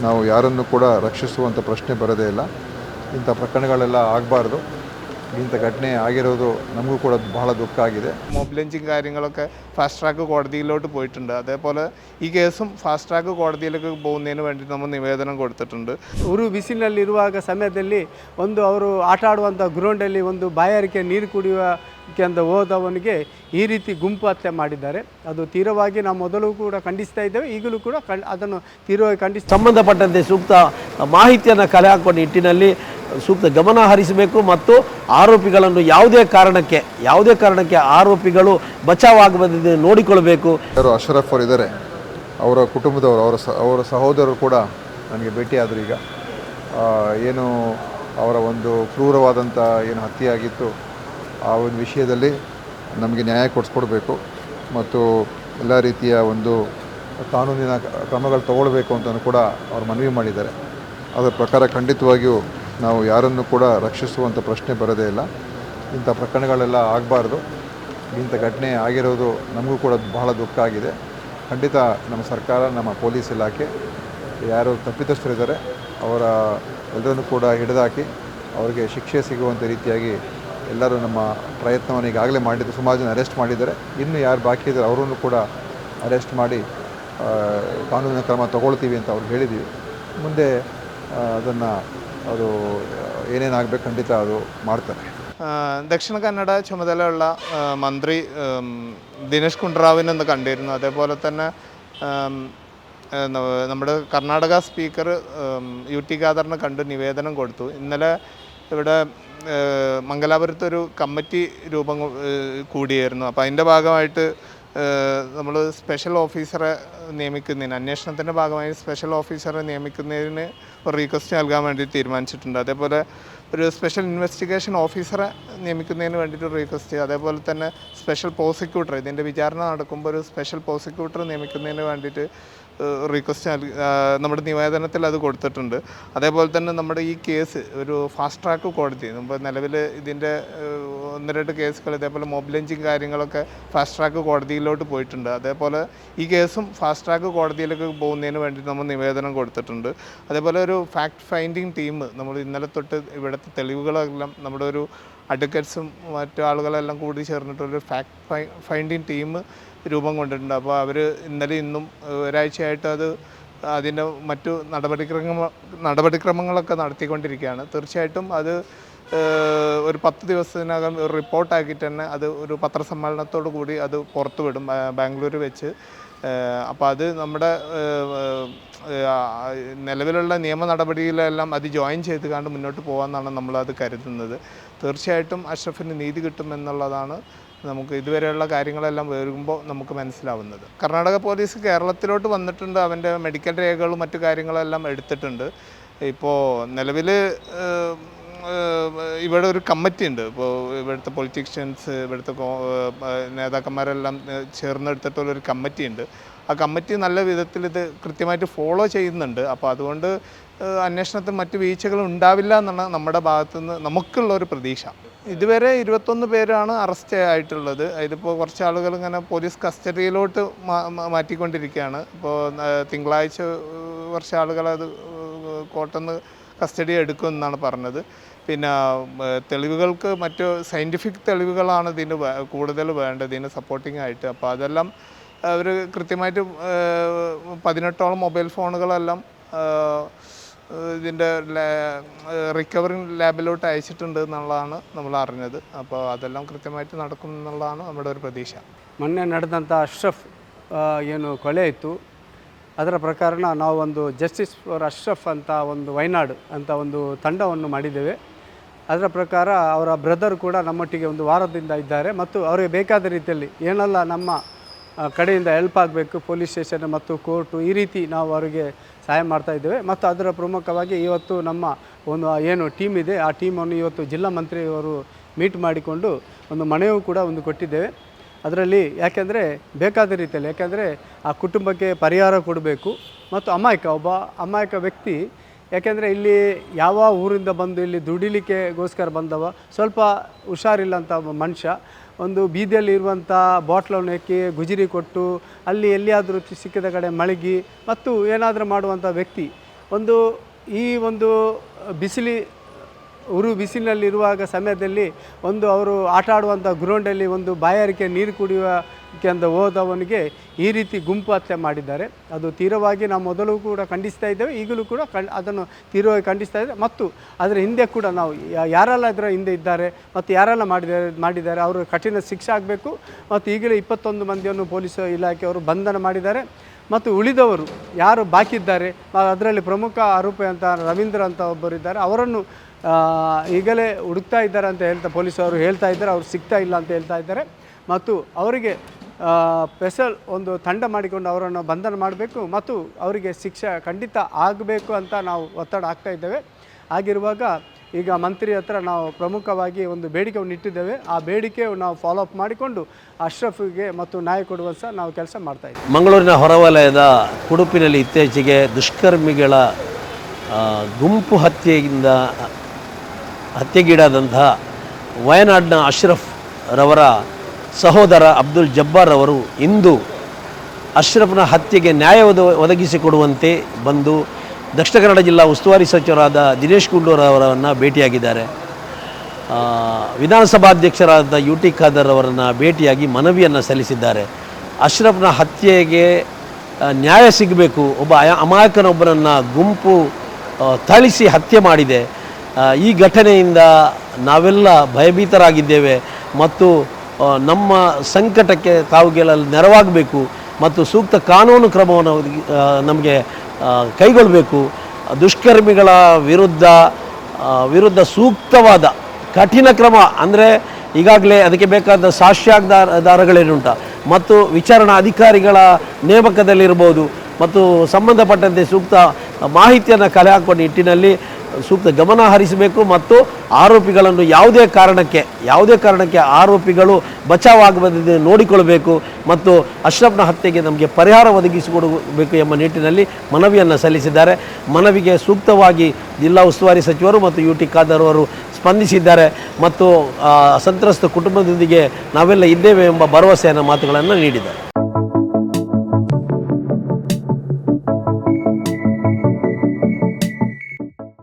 ನಾವು ಯಾರನ್ನು ಕೂಡ ರಕ್ಷಿಸುವಂಥ ಪ್ರಶ್ನೆ ಬರೋದೇ ಇಲ್ಲ. ಇಂಥ ಪ್ರಕರಣಗಳೆಲ್ಲ ಆಗಬಾರ್ದು. ಇಂಥ ಘಟನೆ ಆಗಿರೋದು ನಮಗೂ ಕೂಡ ಬಹಳ ದುಃಖ ಆಗಿದೆ. മോബ് ലിഞ്ചിങ് കാര്യങ്ങളൊക്കെ ഫാസ്റ്റ് ട്രാക്ക് കോടതിയിലോട്ട് പോയിട്ടുണ്ട്. അതേപോലെ ഈ കേസും ഫാസ്റ്റ് ട്രാക്ക് കോടതിയിലേക്ക് പോകുന്നതിന് വേണ്ടി നമ്മൾ നിവേദനം കൊടുത്തിട്ടുണ്ട്. ಉರು ಬಿಸಿಲಿನಲ್ಲಿರುವಾಗ ಸಮಯದಲ್ಲಿ ಅವರು ಆಟ ಆಡುವಂಥ ಗ್ರೌಂಡಲ್ಲಿ ಬಾಯಾರಿಕೆ ನೀರು ಕುಡಿಯೋಕ್ಕೆ ಅಂತ ಹೋದವನಿಗೆ ಈ ರೀತಿ ಗುಂಪು ಹತ್ಯೆ ಮಾಡಿದ್ದಾರೆ. ಅದು ತೀವ್ರವಾಗಿ ನಾವು ಮೊದಲು ಕೂಡ ಖಂಡಿಸ್ತಾ ಇದ್ದೇವೆ, ಈಗಲೂ ಕೂಡ ಅದನ್ನು ತೀವ್ರವಾಗಿ ಸಂಬಂಧಪಟ್ಟಂತೆ ಸೂಕ್ತ ಮಾಹಿತಿಯನ್ನು ಕಲೆ ಹಾಕುವ ನಿಟ್ಟಿನಲ್ಲಿ ಸೂಕ್ತ ಗಮನ ಹರಿಸಬೇಕು ಮತ್ತು ಆರೋಪಿಗಳನ್ನು ಯಾವುದೇ ಕಾರಣಕ್ಕೆ ಆರೋಪಿಗಳು ಬಚಾವಾಗದಂತೆ ನೋಡಿಕೊಳ್ಳಬೇಕು. ಯಾರು ಅಶ್ರಫ್ ಅವರು ಇದ್ದಾರೆ, ಅವರ ಕುಟುಂಬದವರು, ಅವರ ಸಹೋದರರು ಕೂಡ ನನಗೆ ಭೇಟಿಯಾದರು. ಈಗ ಏನು ಅವರ ಒಂದು ಕ್ರೂರವಾದಂಥ ಏನು ಹತ್ಯೆಯಾಗಿತ್ತು ಆ ಒಂದು ವಿಷಯದಲ್ಲಿ ನಮಗೆ ನ್ಯಾಯ ಕೊಡಿಸ್ಕೊಡ್ಬೇಕು ಮತ್ತು ಎಲ್ಲ ರೀತಿಯ ಒಂದು ಕಾನೂನಿನ ಕ್ರಮಗಳು ತಗೊಳ್ಬೇಕು ಅಂತಲೂ ಕೂಡ ಅವರು ಮನವಿ ಮಾಡಿದ್ದಾರೆ. ಅದರ ಪ್ರಕಾರ ಖಂಡಿತವಾಗಿಯೂ ನಾವು ಯಾರನ್ನು ಕೂಡ ರಕ್ಷಿಸುವಂಥ ಪ್ರಶ್ನೆ ಬರೋದೇ ಇಲ್ಲ. ಇಂಥ ಪ್ರಕರಣಗಳೆಲ್ಲ ಆಗಬಾರ್ದು. ಇಂಥ ಘಟನೆ ಆಗಿರೋದು ನಮಗೂ ಕೂಡ ಬಹಳ ದುಃಖ ಆಗಿದೆ. ಖಂಡಿತ ನಮ್ಮ ಸರ್ಕಾರ, ನಮ್ಮ ಪೊಲೀಸ್ ಇಲಾಖೆ ಯಾರು ತಪ್ಪಿತಸ್ಥರಿದ್ದಾರೆ ಎಲ್ಲರನ್ನೂ ಕೂಡ ಹಿಡಿದಾಕಿ ಅವರಿಗೆ ಶಿಕ್ಷೆ ಸಿಗುವಂಥ ರೀತಿಯಾಗಿ ಎಲ್ಲರೂ ನಮ್ಮ ಪ್ರಯತ್ನವನ್ನು ಈಗಾಗಲೇ ಮಾಡಿದ್ದು. ಸುಮಾರು ಜನ ಅರೆಸ್ಟ್ ಮಾಡಿದ್ದಾರೆ. ಇನ್ನು ಯಾರು ಬಾಕಿ ಇದ್ದಾರೆ ಅವರನ್ನು ಕೂಡ ಅರೆಸ್ಟ್ ಮಾಡಿ ಕಾನೂನಿನ ಕ್ರಮ ತಗೊಳ್ತೀವಿ ಅಂತ ಅವ್ರು ಹೇಳಿದ್ದೀವಿ. ಮುಂದೆ ಅದನ್ನು ಅದು ಏನೇನಾಗಬೇಕು ಖಂಡಿತ ಅದು ಮಾಡ್ತಾರೆ. ദക്ഷിണ കന്നഡ ചുമതലയുള്ള മന്ത്രി ദിനേശ് ഗുണ്ടറാവിനെ കണ്ടിരുന്നു. അതേപോലെ തന്നെ നമ്മുടെ കർണാടക സ്പീക്കർ UT ഖാദറിനെ കണ്ട് നിവേദനം കൊടുത്തു. ഇന്നലെ ഇവിടെ മംഗലാപുരത്തൊരു കമ്മിറ്റി രൂപം കൂടിയായിരുന്നു. അപ്പോൾ അതിൻ്റെ ഭാഗമായിട്ട് നമ്മൾ സ്പെഷ്യൽ ഓഫീസറെ നിയമിക്കുന്നതിന്, അന്വേഷണത്തിൻ്റെ ഭാഗമായി സ്പെഷ്യൽ ഓഫീസറെ നിയമിക്കുന്നതിന് ഒരു റിക്വസ്റ്റ് നൽകാൻ വേണ്ടി തീരുമാനിച്ചിട്ടുണ്ട്. അതേപോലെ ഒരു സ്പെഷ്യൽ ഇൻവെസ്റ്റിഗേഷൻ ഓഫീസറെ നിയമിക്കുന്നതിന് വേണ്ടിയിട്ട് റിക്വസ്റ്റ്, അതേപോലെ തന്നെ സ്പെഷ്യൽ പ്രോസിക്യൂട്ടർ, ഇതിൻ്റെ വിചാരണ നടക്കുമ്പോൾ ഒരു സ്പെഷ്യൽ പ്രോസിക്യൂട്ടർ നിയമിക്കുന്നതിന് വേണ്ടിയിട്ട് റിക്വസ്റ്റ് നമ്മുടെ നിവേദനത്തിൽ അത് കൊടുത്തിട്ടുണ്ട്. അതേപോലെ തന്നെ നമ്മുടെ ഈ കേസ് ഒരു ഫാസ്റ്റ് ട്രാക്ക് കോടതി, നമ്മൾ നിലവിൽ ഇതിൻ്റെ 1-2 കേസുകൾ ഇതേപോലെ മോബ് ലിഞ്ചിങ് കാര്യങ്ങളൊക്കെ ഫാസ്റ്റ് ട്രാക്ക് കോടതിയിലോട്ട് പോയിട്ടുണ്ട്. അതേപോലെ ഈ കേസും ഫാസ്റ്റ് ട്രാക്ക് കോടതിയിലേക്ക് പോകുന്നതിന് വേണ്ടി നമ്മൾ നിവേദനം കൊടുത്തിട്ടുണ്ട്. അതേപോലെ ഒരു ഫാക്ട് ഫൈൻഡിങ് ടീം നമ്മൾ ഇന്നലെ തൊട്ട് ഇവിടുത്തെ തെളിവുകളെല്ലാം നമ്മുടെ ഒരു അഡ്വക്കേറ്റ്സും മറ്റു ആളുകളെല്ലാം കൂടി ചേർന്നിട്ടൊരു ഫാക്ട് ഫൈൻഡിങ് ടീം രൂപം കൊണ്ടിട്ടുണ്ട്. അപ്പോൾ അവർ ഇന്നലെ ഇന്നും ഒരാഴ്ചയായിട്ട് അതിൻ്റെ മറ്റു നടപടിക്രമങ്ങളൊക്കെ നടത്തിക്കൊണ്ടിരിക്കുകയാണ്. തീർച്ചയായിട്ടും അത് ഒരു 10 ദിവസത്തിനകം ഒരു റിപ്പോർട്ടാക്കിയിട്ട് തന്നെ അത് ഒരു പത്രസമ്മേളനത്തോടു കൂടി അത് പുറത്തുവിടും ബാംഗ്ലൂർ വെച്ച്. അപ്പോൾ അത് നമ്മുടെ നിലവിലുള്ള നിയമ നടപടിയിലെല്ലാം അത് ജോയിൻ ചെയ്ത് കണ്ട് മുന്നോട്ട് പോകാമെന്നാണ് നമ്മളത് കരുതുന്നത്. തീർച്ചയായിട്ടും അഷ്റഫിന് നീതി കിട്ടുമെന്നുള്ളതാണ് നമുക്ക് ഇതുവരെയുള്ള കാര്യങ്ങളെല്ലാം വരുമ്പോൾ നമുക്ക് മനസ്സിലാവുന്നത്. കർണാടക പോലീസ് കേരളത്തിലോട്ട് വന്നിട്ടുണ്ട്. അവൻ്റെ മെഡിക്കൽ രേഖകളും മറ്റു കാര്യങ്ങളെല്ലാം എടുത്തിട്ടുണ്ട്. ഇപ്പോൾ നിലവിൽ ഇവിടെ ഒരു കമ്മിറ്റി ഉണ്ട്. ഇപ്പോൾ ഇവിടുത്തെ പൊളിറ്റീഷ്യൻസ്, ഇവിടുത്തെ നേതാക്കന്മാരെല്ലാം ചേർന്നെടുത്തിട്ടുള്ളൊരു കമ്മിറ്റി ഉണ്ട്. ആ കമ്മിറ്റി നല്ല വിധത്തിൽ ഇത് കൃത്യമായിട്ട് ഫോളോ ചെയ്യുന്നുണ്ട്. അപ്പോൾ അതുകൊണ്ട് അന്വേഷണത്തിൽ മറ്റു വീഴ്ചകൾ ഉണ്ടാവില്ല എന്നാണ് നമ്മുടെ ഭാഗത്തുനിന്ന് നമുക്കുള്ളൊരു പ്രതീക്ഷ. ഇതുവരെ 21 പേരാണ് അറസ്റ്റ് ആയിട്ടുള്ളത്. ഇതിപ്പോൾ കുറച്ച് ആളുകൾ ഇങ്ങനെ പോലീസ് കസ്റ്റഡിയിലോട്ട് മാറ്റിക്കൊണ്ടിരിക്കുകയാണ്. ഇപ്പോൾ തിങ്കളാഴ്ച കുറച്ച് ആളുകളത് കോട്ടന്ന് കസ്റ്റഡി എടുക്കുമെന്നാണ് പറഞ്ഞത്. പിന്നെ തെളിവുകൾക്ക് മറ്റു സയൻറ്റിഫിക് തെളിവുകളാണ് ഇതിന് കൂടുതൽ വേണ്ടത്, ഇതിന് സപ്പോർട്ടിംഗ് ആയിട്ട്. അപ്പോൾ അതെല്ലാം അവർ കൃത്യമായിട്ട് 18ഓളം മൊബൈൽ ഫോണുകളെല്ലാം ഇതിൻ്റെ റിക്കവറിങ് ലാബിലോട്ട് അയച്ചിട്ടുണ്ട് എന്നുള്ളതാണ് നമ്മൾ അറിഞ്ഞത്. അപ്പോൾ അതെല്ലാം കൃത്യമായിട്ട് നടക്കും എന്നുള്ളതാണ് നമ്മുടെ ഒരു ಪ್ರದೇಶ. ಮೊನ್ನೆ ನಡೆದಂಥ ಅಶ್ರಫ್ ಏನು ಕೊಲೆ ಇತ್ತು, ಅದರ ಪ್ರಕಾರ ನಾವು ಒಂದು ಜಸ್ಟಿಸ್ ಫಾರ್ ಅಶ್ರಫ್ ಅಂತ ಒಂದು ವಯನಾಡು ಅಂತ ಒಂದು ತಂಡವನ್ನು ಮಾಡಿದ್ದೇವೆ. ಅದರ ಪ್ರಕಾರ ಅವರ ಬ್ರದರ್ ಕೂಡ ನಮ್ಮೊಟ್ಟಿಗೆ ಒಂದು ವಾರದಿಂದ ಇದ್ದಾರೆ ಮತ್ತು ಅವರಿಗೆ ಬೇಕಾದ ರೀತಿಯಲ್ಲಿ ಏನೆಲ್ಲ ನಮ್ಮ ಕಡೆಯಿಂದ ಹೆಲ್ಪ್ ಆಗಬೇಕು, ಪೊಲೀಸ್ ಸ್ಟೇಷನ್ ಮತ್ತು ಕೋರ್ಟು ಈ ರೀತಿ ನಾವು ಅವರಿಗೆ ಸಹಾಯ ಮಾಡ್ತಾಯಿದ್ದೇವೆ. ಮತ್ತು ಅದರ ಪ್ರಮುಖವಾಗಿ ಇವತ್ತು ನಮ್ಮ ಒಂದು ಏನು ಟೀಮ್ ಇದೆ, ಆ ಟೀಮನ್ನು ಇವತ್ತು ಜಿಲ್ಲಾ ಮಂತ್ರಿಯವರು ಮೀಟ್ ಮಾಡಿಕೊಂಡು ಒಂದು ಮನೆಯೂ ಕೂಡ ಒಂದು ಕೊಟ್ಟಿದ್ದೇವೆ. ಅದರಲ್ಲಿ ಯಾಕೆಂದರೆ ಬೇಕಾದ ರೀತಿಯಲ್ಲಿ, ಯಾಕೆಂದರೆ ಆ ಕುಟುಂಬಕ್ಕೆ ಪರಿಹಾರ ಕೊಡಬೇಕು ಮತ್ತು ಒಬ್ಬ ಅಮಾಯಕ ವ್ಯಕ್ತಿ, ಯಾಕೆಂದರೆ ಇಲ್ಲಿ ಯಾವ ಊರಿಂದ ಬಂದು ಇಲ್ಲಿ ದುಡಿಲಿಕ್ಕೆಗೋಸ್ಕರ ಬಂದವ, ಸ್ವಲ್ಪ ಹುಷಾರಿಲ್ಲಂಥ ಮನುಷ್ಯ, ಒಂದು ಬೀದಿಯಲ್ಲಿ ಇರುವಂಥ ಬಾಟ್ಲನ್ನು ಎಕ್ಕಿ ಗುಜಿರಿ ಕೊಟ್ಟು ಅಲ್ಲಿ ಎಲ್ಲಿಯಾದರೂ ಸಿಕ್ಕಿದ ಕಡೆ ಮಳಗಿ ಮತ್ತು ಏನಾದರೂ ಮಾಡುವಂಥ ವ್ಯಕ್ತಿ. ಈ ಒಂದು ಬಿಸಿಲಿನಲ್ಲಿರುವಾಗ ಸಮಯದಲ್ಲಿ ಅವರು ಆಟ ಆಡುವಂಥ ಗ್ರೌಂಡಲ್ಲಿ ಬಾಯಾರಿಕೆ ನೀರು ಕುಡಿಯೋಕ್ಕೆ ಅಂತ ಹೋದವನಿಗೆ ಈ ರೀತಿ ಗುಂಪು ಹತ್ಯೆ ಮಾಡಿದ್ದಾರೆ. ಅದು ತೀವ್ರವಾಗಿ ನಾವು ಮೊದಲು ಕೂಡ ಖಂಡಿಸ್ತಾ ಇದ್ದೇವೆ, ಈಗಲೂ ಕೂಡ ಅದನ್ನು ತೀವ್ರವಾಗಿ ಖಂಡಿಸ್ತಾ ಇದ್ದೇವೆ. ಮತ್ತು ಅದರ ಹಿಂದೆ ಕೂಡ ನಾವು ಯಾರೆಲ್ಲ ಅದರ ಹಿಂದೆ ಇದ್ದಾರೆ ಮತ್ತು ಯಾರೆಲ್ಲ ಮಾಡಿದ್ದಾರೆ ಅವರು ಕಠಿಣ ಶಿಕ್ಷೆ ಆಗಬೇಕು. ಮತ್ತು ಈಗಲೇ 21 ಮಂದಿಯನ್ನು ಪೊಲೀಸ್ ಇಲಾಖೆಯವರು ಬಂಧನ ಮಾಡಿದ್ದಾರೆ. ಮತ್ತು ಉಳಿದವರು ಯಾರು ಬಾಕಿ ಇದ್ದಾರೆ, ಅದರಲ್ಲಿ ಪ್ರಮುಖ ಆರೋಪಿ ಅಂತ ರವೀಂದ್ರ ಅಂತ ಒಬ್ಬರಿದ್ದಾರೆ, ಅವರನ್ನು ಈಗಲೇ ಹುಡುಕ್ತಾ ಇದ್ದಾರೆ ಅಂತ ಪೊಲೀಸವರು ಹೇಳ್ತಾ ಇದ್ದಾರೆ. ಅವರು ಸಿಗ್ತಾ ಇಲ್ಲ ಅಂತ ಹೇಳ್ತಾ ಇದ್ದಾರೆ. ಮತ್ತು ಅವರಿಗೆ ಸ್ಪೆಷಲ್ ತಂಡ ಮಾಡಿಕೊಂಡು ಅವರನ್ನು ಬಂಧನ ಮಾಡಬೇಕು ಮತ್ತು ಅವರಿಗೆ ಶಿಕ್ಷೆ ಖಂಡಿತ ಆಗಬೇಕು ಅಂತ ನಾವು ಒತ್ತಡ ಹಾಕ್ತಾ ಇದ್ದೇವೆ. ಆಗಿರುವಾಗ ಈಗ ಮಂತ್ರಿ ಹತ್ರ ನಾವು ಪ್ರಮುಖವಾಗಿ ಬೇಡಿಕೆಯನ್ನು ಇಟ್ಟಿದ್ದೇವೆ. ಆ ಬೇಡಿಕೆ ನಾವು ಫಾಲೋ ಅಪ್ ಮಾಡಿಕೊಂಡು ಅಶ್ರಫ್ಗೆ ಮತ್ತು ನ್ಯಾಯ ಕೊಡುವಂಥ ನಾವು ಕೆಲಸ ಮಾಡ್ತಾ ಇದ್ದೇವೆ. ಮಂಗಳೂರಿನ ಹೊರವಲಯದ ಕುಡುಪಿನಲ್ಲಿ ಇತ್ತೀಚೆಗೆ ದುಷ್ಕರ್ಮಿಗಳ ಗುಂಪು ಹತ್ಯೆಗೀಡಾದಂತಹ ವಯನಾಡಿನ ಅಶ್ರಫ್ ರವರ ಸಹೋದರ ಅಬ್ದುಲ್ ಜಬ್ಬಾರ್ ಅವರು ಇಂದು ಅಶ್ರಫ್ನ ಹತ್ಯೆಗೆ ನ್ಯಾಯ ಒದಗಿಸಿಕೊಡುವಂತೆ ಬಂದು ದಕ್ಷಿಣ ಕನ್ನಡ ಜಿಲ್ಲಾ ಉಸ್ತುವಾರಿ ಸಚಿವರಾದ ದಿನೇಶ್ ಗುಂಡೂರಾವ್ ಅವರನ್ನು ಭೇಟಿಯಾಗಿದ್ದಾರೆ. ವಿಧಾನಸಭಾಧ್ಯಕ್ಷರಾದ ಯು ಟಿ ಖಾದರ್ ಅವರನ್ನು ಭೇಟಿಯಾಗಿ ಮನವಿಯನ್ನು ಸಲ್ಲಿಸಿದ್ದಾರೆ. ಅಶ್ರಫ್ನ ಹತ್ಯೆಗೆ ನ್ಯಾಯ ಸಿಗಬೇಕು, ಒಬ್ಬ ಅಮಾಯಕನೊಬ್ಬರನ್ನು ಗುಂಪು ಥಳಿಸಿ ಹತ್ಯೆ ಮಾಡಿದೆ. ಈ ಘಟನೆಯಿಂದ ನಾವೆಲ್ಲ ಭಯಭೀತರಾಗಿದ್ದೇವೆ ಮತ್ತು ನಮ್ಮ ಸಂಕಟಕ್ಕೆ ತಾವುಗೆಲ್ಲ ನೆರವಾಗಬೇಕು ಮತ್ತು ಸೂಕ್ತ ಕಾನೂನು ಕ್ರಮವನ್ನು ನಮಗೆ ಕೈಗೊಳ್ಳಬೇಕು. ದುಷ್ಕರ್ಮಿಗಳ ವಿರುದ್ಧ ಸೂಕ್ತವಾದ ಕಠಿಣ ಕ್ರಮ ಅಂದರೆ ಈಗಾಗಲೇ ಅದಕ್ಕೆ ಬೇಕಾದ ಸಾಕ್ಷ್ಯಾಧಾರಗಳೇನುಂಟ ಮತ್ತು ವಿಚಾರಣಾ ಅಧಿಕಾರಿಗಳ ನೇಮಕದಲ್ಲಿರ್ಬೋದು ಮತ್ತು ಸಂಬಂಧಪಟ್ಟಂತೆ ಸೂಕ್ತ ಮಾಹಿತಿಯನ್ನು ಕಲೆ ಹಾಕುವ ನಿಟ್ಟಿನಲ್ಲಿ ಸೂಕ್ತ ಗಮನ ಹರಿಸಬೇಕು ಮತ್ತು ಆರೋಪಿಗಳನ್ನು ಯಾವುದೇ ಕಾರಣಕ್ಕೆ ಆರೋಪಿಗಳು ಬಚಾವಾಗದಂತೆ ನೋಡಿಕೊಳ್ಳಬೇಕು ಮತ್ತು ಅಶ್ರಫ್ನ ಹತ್ಯೆಗೆ ನಮಗೆ ಪರಿಹಾರ ಒದಗಿಸಿಕೊಡಬೇಕು ಎಂಬ ನಿಟ್ಟಿನಲ್ಲಿ ಮನವಿಯನ್ನು ಸಲ್ಲಿಸಿದ್ದಾರೆ. ಮನವಿಗೆ ಸೂಕ್ತವಾಗಿ ಜಿಲ್ಲಾ ಉಸ್ತುವಾರಿ ಸಚಿವರು ಮತ್ತು ಯು ಟಿ ಖಾದರ್ ಅವರು ಸ್ಪಂದಿಸಿದ್ದಾರೆ ಮತ್ತು ಸಂತ್ರಸ್ತ ಕುಟುಂಬದೊಂದಿಗೆ ನಾವೆಲ್ಲ ಇದ್ದೇವೆ ಎಂಬ ಭರವಸೆಯನ್ನು ಮಾತುಗಳನ್ನು ನೀಡಿದ್ದಾರೆ.